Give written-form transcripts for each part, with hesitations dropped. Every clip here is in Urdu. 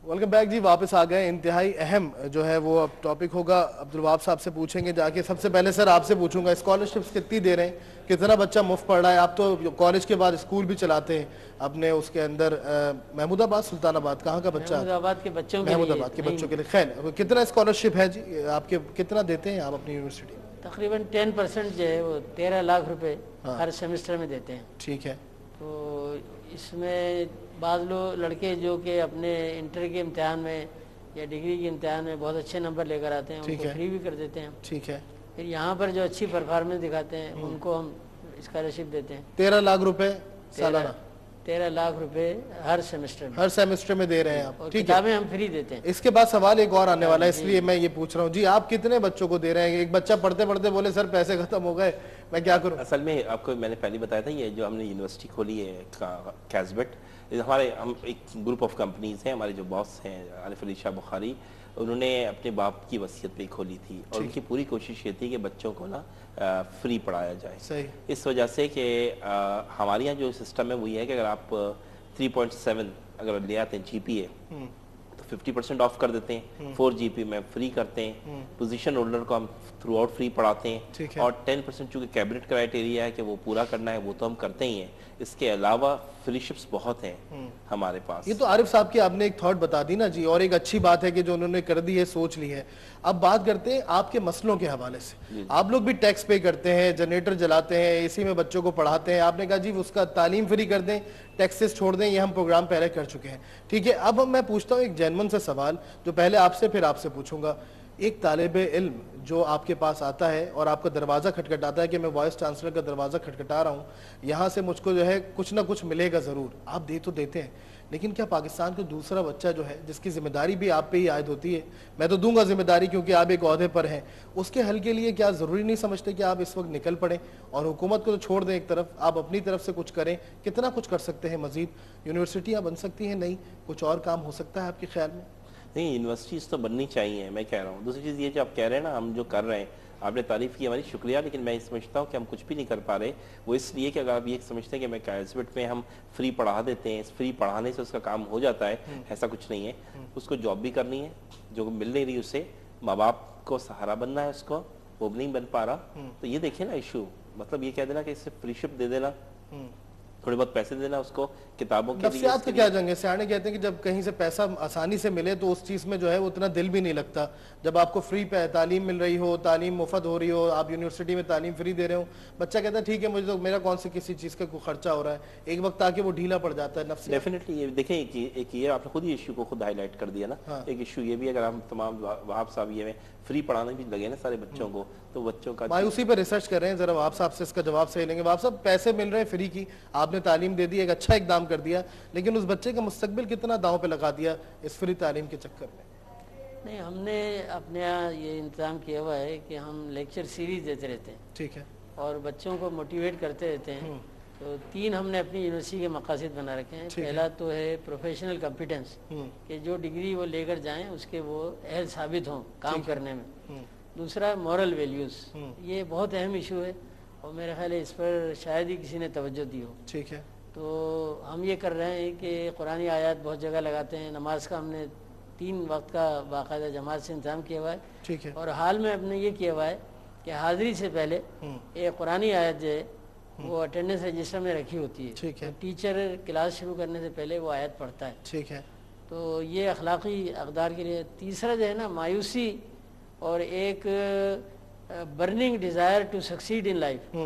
ویلکم بیک جی، واپس آ گئے. انتہائی اہم جو ہے وہ اب ٹاپک ہوگا. عبدالوہاب صاحب سے پوچھیں گے جا کے. سب سے پہلے سر آپ سے پوچھوں گا اسکالرشپس کتنی دے رہے ہیں, کتنا بچہ مفت پڑھ رہا ہے؟ آپ تو کالج کے بعد اسکول بھی چلاتے ہیں اپنے اس کے اندر. محمود آباد, سلطان آباد, کہاں کا بچہ؟ محمود آباد کے بچوں کے محمود لیے آباد کے بچوں کے لیے. خیر, کتنا اسکالرشپ ہے جی آپ کے, کتنا دیتے ہیں آپ اپنی یونیورسٹی؟ تقریباً 10% جو ہے وہ 13 لاکھ روپے ہر سیمسٹر میں دیتے ہیں. ٹھیک ہے. تو اس میں بعض لڑکے جو کہ اپنے انٹر کے امتحان میں یا ڈگری کے امتحان میں بہت اچھے نمبر لے کر آتے ہیں, ان کو فری بھی کر دیتے ہیں. ٹھیک ہے. پھر یہاں پر جو اچھی پرفارمنس دکھاتے ہیں ان کو ہم اسکالرشپ دیتے ہیں. 13 لاکھ روپے سالانہ؟ 13 لاکھ روپے ہر سیمسٹر میں. ہر سیمسٹر میں دے رہے ہیں آپ؟ اور کتابیں ہم فری دیتے ہیں. اس کے بعد سوال ایک اور آنے والا ہے, اس لیے میں یہ پوچھ رہا ہوں جی, آپ کتنے بچوں کو دے رہے ہیں؟ ایک بچہ پڑھتے پڑھتے بولے سر پیسے ختم ہو گئے, میں کیا کروں؟ اصل میں آپ کو میں نے پہلے بتایا تھا, یہ جو ہم نے یونیورسٹی کھولی ہے کیزبٹ, ہم ایک گروپ آف کمپنیز ہیں. ہمارے جو باس ہیں عارف علی شاہ بخاری, انہوں نے اپنے باپ کی وصیت پہ کھولی تھی, اور ان کی پوری کوشش یہ تھی کہ بچوں کو نا فری پڑھایا جائے. صحیح. اس وجہ سے کہ ہمارے یہاں جو سسٹم ہے وہ یہ ہے کہ اگر آپ 3.7 اگر لے آتے ہیں جی پی اے تو 50% آف کر دیتے ہیں, 4 جی پی میں فری کرتے ہیں, پوزیشن ہولڈر کو ہم تھرو آؤٹ فری پڑھاتے ہیں, اور 10% چونکہ کیبنٹ کرائیٹیریا ہے کہ وہ پورا کرنا ہے وہ تو ہم کرتے ہی ہیں. اس کے علاوہ فری شپس بہت ہیں ہمارے پاس. یہ تو عارف صاحب کی آپ نے ایک تھاٹ بتا دی نا جی, اور ایک اچھی بات ہے کہ جو انہوں نے کر دی ہے, سوچ لی ہے. اب بات کرتے ہیں آپ کے مسئلوں کے حوالے سے. آپ لوگ بھی ٹیکس پے کرتے ہیں, جنریٹر جلاتے ہیں, اے سی میں بچوں کو پڑھاتے ہیں. آپ نے کہا جی اس کا تعلیم فری کر دیں, ٹیکسز چھوڑ دیں, یہ ہم پروگرام پہلے کر چکے ہیں. ٹھیک ہے. اب میں پوچھتا ہوں ایک جینون سے سوال, جو پہلے آپ سے پھر آپ سے پوچھوں گا. ایک طالب علم جو آپ کے پاس آتا ہے اور آپ کا دروازہ کھٹکھٹاتا ہے کہ میں وائس چانسلر کا دروازہ کھٹکھٹا رہا ہوں, یہاں سے مجھ کو جو ہے کچھ نہ کچھ ملے گا ضرور, آپ دے تو دیتے ہیں, لیکن کیا پاکستان کا دوسرا بچہ جو ہے جس کی ذمہ داری بھی آپ پہ ہی عائد ہوتی ہے, میں تو دوں گا ذمہ داری کیونکہ آپ ایک عہدے پر ہیں, اس کے حل کے لیے کیا ضروری نہیں سمجھتے کہ آپ اس وقت نکل پڑیں اور حکومت کو تو چھوڑ دیں ایک طرف, آپ اپنی طرف سے کچھ کریں؟ کتنا کچھ کر سکتے ہیں مزید؟ یونیورسٹیاں بن سکتی ہیں, نہیں کچھ اور کام ہو سکتا ہے آپ کے خیال میں؟ نہیں, یونیورسٹیز تو بننی چاہیے, میں کہہ رہا ہوں. دوسری چیز یہ جو آپ کہہ رہے ہیں نا, ہم جو کر رہے ہیں, آپ نے تعریف کی, ہماری شکریہ, لیکن میں سمجھتا ہوں کہ ہم کچھ بھی نہیں کر پا رہے. وہ اس لیے کہ اگر آپ یہ سمجھتے ہیں کہ میں کیزبٹ میں ہم فری پڑھا دیتے ہیں, فری پڑھانے سے اس کا کام ہو جاتا ہے, ایسا کچھ نہیں ہے. اس کو جاب بھی کرنی ہے, جو مل نہیں رہی اسے, ماں باپ کو سہارا بننا ہے, اس کو وہ نہیں بن پا رہا. تو یہ دیکھیں نا ایشو, مطلب یہ کہہ دینا کہ اس سے فری شپ دے دینا, تھوڑے بہت پیسے دینا اس کو کتابوں کے لیے. نفسیات کا کیا جنگ ہے؟ سیانے کہتے ہیں کہ جب کہیں سے پیسہ آسانی سے ملے تو اس چیز میں جو ہے اتنا دل بھی نہیں لگتا. جب آپ کو فری تعلیم مل رہی ہو, تعلیم مفت ہو رہی ہو, آپ یونیورسٹی میں تعلیم فری دے رہے ہو, بچہ کہتا ہے ٹھیک ہے مجھے تو, میرا کون سی کسی چیز کا کوئی خرچہ ہو رہا ہے, ایک وقت آکے وہ ڈھیلا پڑ جاتا ہے. نفسیات ڈیفینیٹلی یہ دیکھیں, ایک یہ آپ نے خود ہی ایشو کو خود ہائی لائٹ کر دیا نا. ایک ایشو یہ بھی, اگر ہم تمام وہاب صاحب یہ فری پڑھانے بھی لگے نا سارے بچوں کو, تو بچوں کا مایوسی پہ ریسرچ کر رہے ہیں. ذرا وہاب صاحب سے اس کا جواب صحیح لیں گے. وہاب صاحب پیسے مل رہے ہیں فری کی, آپ نے تعلیم دے دی, ایک اچھا اقدام کر دیا, لیکن اس بچے کا مستقبل کتنا داؤں پہ لگا دیا اس فری تعلیم کے چکر میں؟ نہیں, ہم نے اپنے یہاں یہ انتظام کیا ہوا ہے کہ ہم لیکچر سیریز دیتے رہتے ہیں. ٹھیک ہے. اور بچوں کو موٹیویٹ کرتے رہتے ہیں. تو 3 ہم نے اپنی یونیورسٹی کے مقاصد بنا رکھے ہیں. پہلا تو ہے پروفیشنل کمپیٹنس, کہ جو ڈگری وہ لے کر جائیں اس کے وہ اہل ثابت ہوں کام کرنے میں. دوسرا مورل ویلیوز, یہ بہت اہم ایشو ہے, اور میرا خیال ہے اس پر شاید ہی کسی نے توجہ دی ہو. ٹھیک ہے. تو ہم یہ کر رہے ہیں کہ قرآنی آیات بہت جگہ لگاتے ہیں. نماز کا ہم نے 3 وقت کا باقاعدہ جماعت سے انتظام کیا ہوا ہے. ٹھیک ہے. اور حال میں ہم نے یہ کیا ہوا ہے کہ حاضری سے پہلے ایک قرآنی آیت جو ہے وہ اٹینڈنس رجسٹر میں رکھی ہوتی ہے. ٹھیک ہے. ٹیچر کلاس شروع کرنے سے پہلے وہ آیت پڑھتا ہے. ٹھیک ہے. تو یہ اخلاقی اقدار کے لیے. تیسرا جو ہے نا, مایوسی اور ایک burning desire to succeed in life,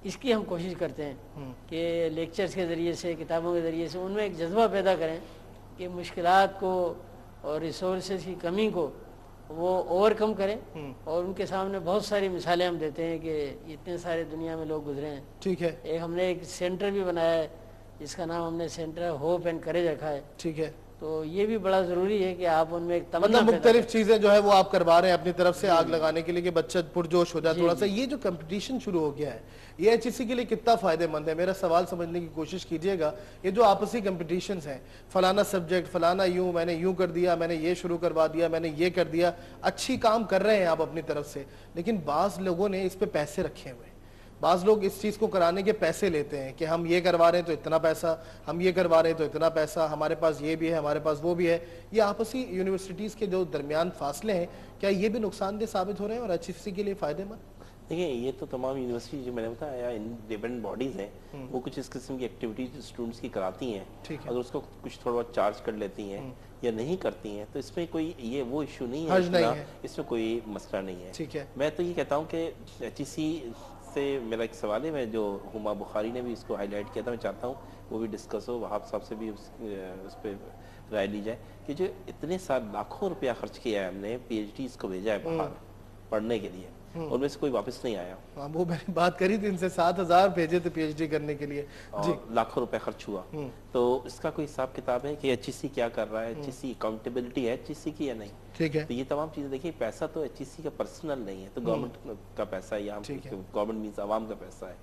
اس کی ہم کوشش کرتے ہیں کہ لیکچرز کے ذریعے سے, کتابوں کے ذریعے سے ان میں ایک جذبہ پیدا کریں کہ مشکلات کو اور ریسورسز کی کمی کو وہ اوور کم کریں. اور ان کے سامنے بہت ساری مثالیں ہم دیتے ہیں کہ اتنے سارے دنیا میں لوگ گزرے ہیں. ٹھیک ہے. ایک ہم نے ایک سینٹر بھی بنایا ہے جس کا نام ہم نے سینٹر ہوپ اینڈ کریج رکھا ہے. ٹھیک ہے. تو یہ بھی بڑا ضروری ہے کہ آپ ان میں ایک تمنا, مطلب مختلف چیزیں جو ہے وہ آپ کروا رہے ہیں اپنی طرف سے آگ لگانے کے لیے کہ بچہ پرجوش ہو جائے تھوڑا سا. یہ جو کمپٹیشن شروع ہو گیا ہے یہ ایچ ای سی کے لیے کتنا فائدہ مند ہے؟ میرا سوال سمجھنے کی کوشش کیجئے گا. یہ جو آپسی کمپٹیشنز ہیں, فلانا سبجیکٹ, فلانا یوں, میں نے یوں کر دیا, میں نے یہ شروع کروا دیا, میں نے یہ کر دیا, اچھی کام کر رہے ہیں آپ اپنی طرف سے, لیکن بعض لوگوں نے اس پہ پیسے رکھے ہوئے ہیں. بعض لوگ اس چیز کو کرانے کے پیسے لیتے ہیں کہ ہم یہ کروا رہے ہیں تو اتنا پیسہ, ہم یہ کروا رہے ہیں تو اتنا پیسہ, ہمارے پاس یہ بھی ہے, ہمارے پاس وہ بھی ہے. یہ آپسی یونیورسٹیز کے جو درمیان فاصلے ہیں, کیا یہ بھی نقصان دہ ثابت ہو رہے ہیں اور HEC کے لیے فائدہ مند؟ دیکھیں یہ تو تمام یونیورسٹی جو میں نے بتایا انڈیپینڈنٹ باڈیز ہیں, وہ کچھ اس قسم کی ایکٹیویٹیز اسٹوڈنٹس کی کراتی ہیں, اگر اس کو کچھ تھوڑا بہت چارج کر لیتی ہیں یا نہیں کرتی ہیں تو اس میں کوئی یہ وہ ایشو نہیں ہے, اس میں کوئی مسئلہ نہیں ہے. میں تو یہ کہتا ہوں کہ HEC سے میرا ایک سوال ہے, میں جو ہما بخاری نے بھی اس کو ہائی لائٹ کیا تھا, میں چاہتا ہوں وہ بھی ڈسکس ہو, وہاب صاحب سے بھی اس پہ رائے لی جائے کہ جو اتنے سال لاکھوں روپیہ خرچ کیا ہے ہم نے PhDs کو بھیجا ہے باہر پڑھنے کے لیے, اور میں سے کوئی واپس نہیں آیا. وہ میں نے بات کری تھی ان سے, 7,000 بھیجے تھے PhD کرنے کے لیے, لاکھوں روپے خرچ ہوا. تو اس کا کوئی حساب کتاب ہے کہ HEC کیا کر رہا ہے, HEC اکاؤنٹیبلٹی ہے HEC کی یا نہیں؟ ٹھیک ہے. تو یہ تمام چیزیں دیکھیں, پیسہ تو HEC کا پرسنل نہیں ہے, تو گورنمنٹ کا پیسہ ہے, یہاں گورنمنٹ مینس عوام کا پیسہ ہے.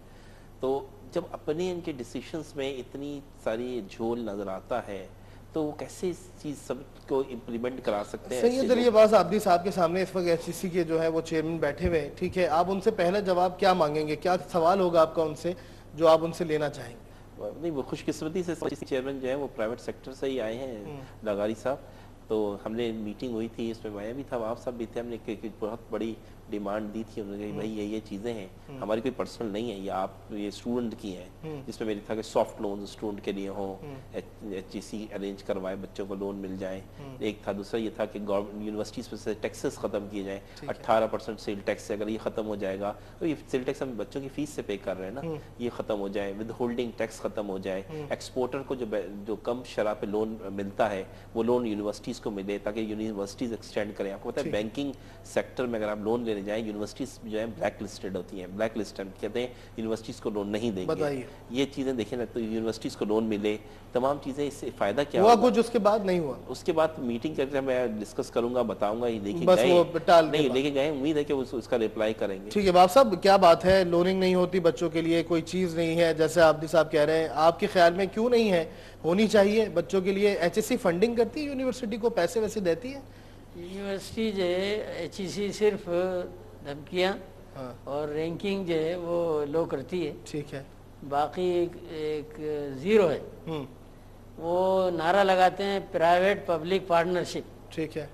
تو جب اپنے ان کے ڈیسیشنز میں اتنی ساری جھول نظر آتا ہے تو وہ کیسے اس چیز سب کو امپلیمنٹ کرا سکتے ہیں؟ صحیح ہے. چلیے باز عابدی صاحب کے سامنے اس وقت HEC کے جو ہے وہ چیئرمین بیٹھے ہوئے ہیں, ٹھیک ہے, آپ ان سے پہلا جواب کیا مانگیں گے, کیا سوال ہوگا آپ کا ان سے جو آپ ان سے لینا چاہیں گے؟ نہیں, وہ خوش قسمتی سے چیئرمین جو ہے وہ پرائیویٹ سیکٹر سے ہی آئے ہیں, لغاری صاحب. تو ہم نے میٹنگ ہوئی تھی, اس میں میں بھی تھا, وہاں صاحب بھی تھے, ہم نے بہت بڑی ڈیمانڈ دی تھی, انہوں نے کہا بھائی یہ چیزیں ہیں ہماری کوئی پرسنل نہیں ہے, یہ آپ یہ اسٹوڈنٹ کی ہیں, جس میں میری تھا کہ سافٹ لونز اسٹوڈنٹ کے لیے ہوں, HEC ارینج کروائے, بچوں کو لون مل جائیں. ایک تھا, دوسرا یہ تھا کہ یونیورسٹیز پہ سے ٹیکسز ختم کیے جائیں, 18% سیل ٹیکس سے اگر یہ ختم ہو جائے گا, تو یہ سیل ٹیکس ہم بچوں کی فیس سے پے کر رہے ہیں نا, یہ ختم ہو جائے, ود ہولڈنگ ٹیکس ختم ہو جائے, ایکسپورٹر کو جو کم شرح پہ لون ملتا ہے وہ لون یونیورسٹیز کو ملے تاکہ یونیورسٹیز ایکسٹینڈ کریں. آپ کو پتہ ہے بینکنگ سیکٹر میں اگر آپ لون لینے جائیں, یونیورسٹیز جو ہے بلیک لسٹڈ ہوتی ہیں, بلیک لسٹ کہتے ہیں یونیورسٹیز کو لون نہیں دیں گے. یہ چیزیں دیکھیں نا, تو یونیورسٹیز کو لون ملے, تمام چیزیں, اس سے فائدہ کیا ہوا کچھ اس کے بعد نہیں ہوا. اس کے بعد میٹنگ کر کے میں ڈسکس کروں گا, بتاؤں گا, یہ لے کے گئے نہیں, لے کے گئے, امید ہے کہ اس کا ریپلائی کریں گے. ٹھیک ہے باب صاحب, کیا بات ہے, لوننگ نہیں ہوتی بچوں کے لیے, کوئی چیز نہیں ہے جیسے عابدی صاحب کہہ رہے ہیں, آپ کے خیال میں کیوں نہیں ہے, ہونی چاہیے بچوں کے لیے؟ HEC فنڈنگ کرتی ہے یونیورسٹی کو, پیسے ویسے دیتی ہے یونیورسٹی جو ہے HEC صرف دھمکیاں اور رینکنگ جو ہے وہ لو کرتی ہے, ٹھیک ہے, باقی ایک زیرو ہے. وہ نعرہ لگاتے ہیں پرائیویٹ پبلک پارٹنرشپ. ٹھیک ہے.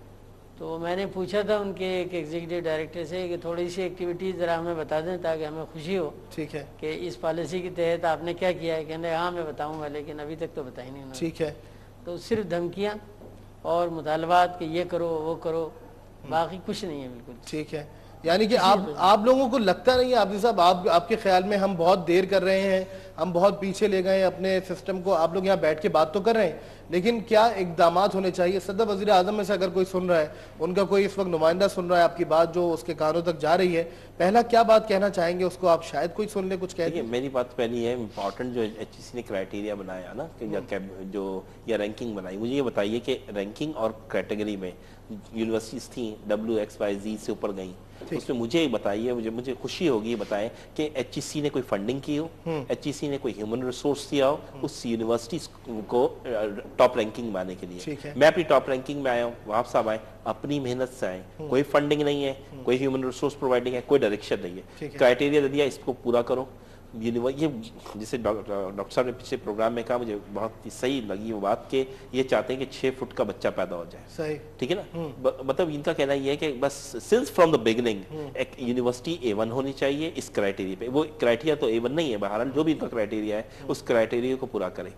تو میں نے پوچھا تھا ان کے ایک ایگزیکٹو ڈائریکٹر سے کہ تھوڑی سی ایکٹیویٹیز ذرا ہمیں بتا دیں تاکہ ہمیں خوشی ہو. ٹھیک ہے. کہ اس پالیسی کے تحت آپ نے کیا کیا ہے. کہنے ہاں میں بتاؤں گا, لیکن ابھی تک تو بتائی نہیں انہوں نے. ٹھیک ہے. تو صرف دھمکیاں اور مطالبات کہ یہ کرو وہ کرو, باقی کچھ نہیں ہے بالکل. ٹھیک ہے. یعنی کہ آپ لوگوں کو لگتا نہیں ہے عابدی صاحب, آپ کے خیال میں ہم بہت دیر کر رہے ہیں, ہم بہت پیچھے لے گئے ہیں اپنے سسٹم کو, آپ لوگ یہاں بیٹھ کے بات تو کر رہے ہیں, لیکن کیا اقدامات ہونے چاہیے؟ صدر وزیر اعظم میں سے اگر کوئی سن رہا ہے, ان کا کوئی اس وقت نمائندہ سن رہا ہے آپ کی بات جو اس کے کانوں تک جا رہی ہے, پہلا کیا بات کہنا چاہیں گے اس کو؟ آپ شاید کوئی سن لے, کچھ کہہ دیں. میری بات پہلی ہے, امپورٹنٹ جو HEC نے کرائٹیریا بنایا نا, کہ جو یا رینکنگ بنائی, مجھے یہ بتائیے کہ رینکنگ اور کیٹیگری میں یونیورسٹیز تھیں WXYZ سے اوپر گئیں, اس میں مجھے بتائیے, مجھے خوشی ہوگی بتائیں کہ HEC نے کوئی فنڈنگ کی ہو, HEC نے کوئی ہیومن ریسورس دیا ہو اس یونیورسٹیز کو ٹاپ رینکنگ میں آنے کے لیے. میں اپنی ٹاپ رینکنگ میں آیا ہوں, وہاں صاحب آئے اپنی محنت سے آئے, کوئی فنڈنگ نہیں ہے, کوئی ہیومن ریسورس پرووائڈنگ ہے, کوئی ڈائریکشن نہیں ہے, کرائٹیریا دے دیا, اس کو پورا کرو. یہ جسے ڈاکٹر صاحب نے پچھلے پروگرام میں کہا, مجھے بہت صحیح لگی وہ بات کہ یہ چاہتے ہیں کہ 6 فٹ کا بچہ پیدا ہو جائے. صحیح, ٹھیک ہے نا. مطلب ان کا کہنا یہ ہے کہ بس سنس فرام دا بگننگ ایک یونیورسٹی A1 ہونی چاہیے اس کرائٹیریا پہ. وہ کرائٹیریا تو A1 نہیں ہے, بہرحال جو بھی ان کا کرائٹیریا ہے اس کرائٹیریا کو پورا کریں.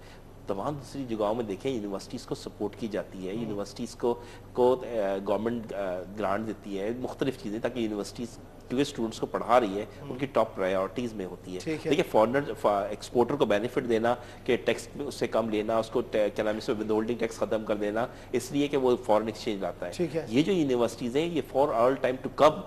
تمام دوسری جگہوں میں دیکھیں یونیورسٹیز کو سپورٹ کی جاتی ہے, یونیورسٹیز کو گورنمنٹ گرانٹ دیتی ہے, مختلف چیزیں, تاکہ یونیورسٹیز کیونکہ اسٹوڈنٹس کو پڑھا رہی ہے ان کی ٹاپ پرائیورٹیز میں ہوتی ہے. دیکھیں فارنر ایکسپورٹر کو بینیفٹ دینا کہ ٹیکس اس سے کم لینا, اس کو کیا نام ہے ود ہولڈنگ ٹیکس ختم کر دینا, اس لیے کہ وہ فارن ایکسچینج لاتا ہے. یہ جو یونیورسٹیز ہیں یہ for all time to come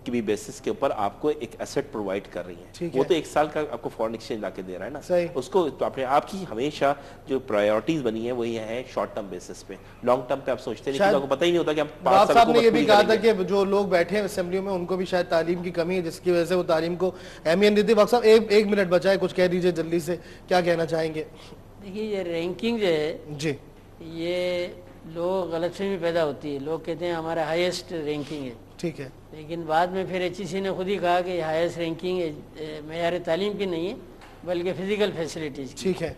کی بھی بیسس کے اوپر آپ کو ایک ایسٹ پرووائڈ کر رہی ہیں. وہ تو 1 سال کا آپ کو فارن ایکسچینج لا کے دے رہا ہے نا, اس کو اپنے آپ کی ہمیشہ جو پرائیورٹیز بنی ہیں وہ یہ ہیں شارٹ ٹرم بیسس پہ. لانگ ٹرم پہ آپ سوچتے ہیں, آپ کو پتہ ہی نہیں ہوتا کہ ہم 5 سال. آپ نے یہ بھی کہا تھا کہ جو لوگ بیٹھے ہیں اسمبلیوں میں ان کو بھی شاید تعلیم کی کمی ہے جس کی وجہ سے وہ تعلیم کو اہمیت دیتے. وقت صاحب 1 منٹ بچا ہے, کچھ کہہ دیجئے جلدی سے, کیا کہنا چاہیں گے؟ دیکھیے یہ رینکنگ جو ہے جی, یہ لوگ غلط فہمی پیدا ہوتی ہے. لوگ کہتے ہیں ہمارا ہائیسٹ رینکنگ ہے, ٹھیک ہے لیکن بعد میں پھر HEC نے خود ہی کہا کہ ہائیسٹ رینکنگ معیار تعلیم کی نہیں ہے بلکہ فزیکل فیسلٹیز کی. ٹھیک ہے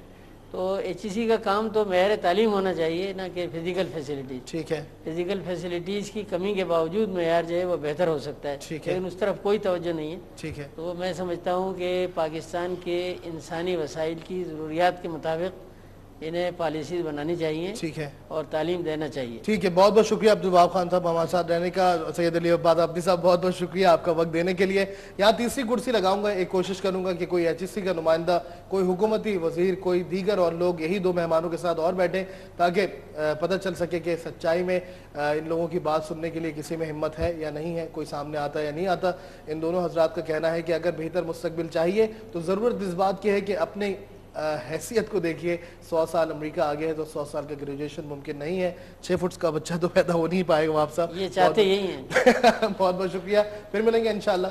تو HEC کا کام تو معیار تعلیم ہونا چاہیے نہ کہ فزیکل فیسلٹیز. ٹھیک ہے فزیکل فیسلٹیز کی کمی کے باوجود معیار جو ہے وہ بہتر ہو سکتا ہے, ٹھیک ہے. لیکن اس طرف کوئی توجہ نہیں ہے. ٹھیک ہے تو میں سمجھتا ہوں کہ پاکستان کے انسانی وسائل کی ضروریات کے مطابق انہیں پالیسیز بنانی چاہیے ٹھیک ہے اور تعلیم دینا چاہیے. ٹھیک ہے. بہت بہت شکریہ عبدالوہاب خان صاحب ہمارے ساتھ رہنے کا. سید علی عباد آبدی صاحب بہت بہت شکریہ آپ کا وقت دینے کے لیے. یہاں تیسری کرسی لگاؤں گا, ایک کوشش کروں گا کہ کوئی HEC کا نمائندہ, کوئی حکومتی وزیر, کوئی دیگر اور لوگ یہی دو مہمانوں کے ساتھ اور بیٹھیں تاکہ پتہ چل سکے کہ سچائی میں ان لوگوں کی بات سننے کے لیے کسی میں ہمت ہے یا نہیں ہے, کوئی سامنے آتا ہے یا نہیں آتا. ان دونوں حضرات کا کہنا ہے کہ اگر بہتر مستقبل چاہیے تو ضرورت اس بات کی ہے کہ اپنے حیثیت کو دیکھیے. 100 سال امریکہ آگے ہے تو 100 سال کا گریجویشن ممکن نہیں ہے. 6 فٹ کا بچہ تو پیدا ہو نہیں پائے گا. آپ صاحب یہ چاہتے یہی ہیں. بہت بہت شکریہ. پھر ملیں گے انشاءاللہ.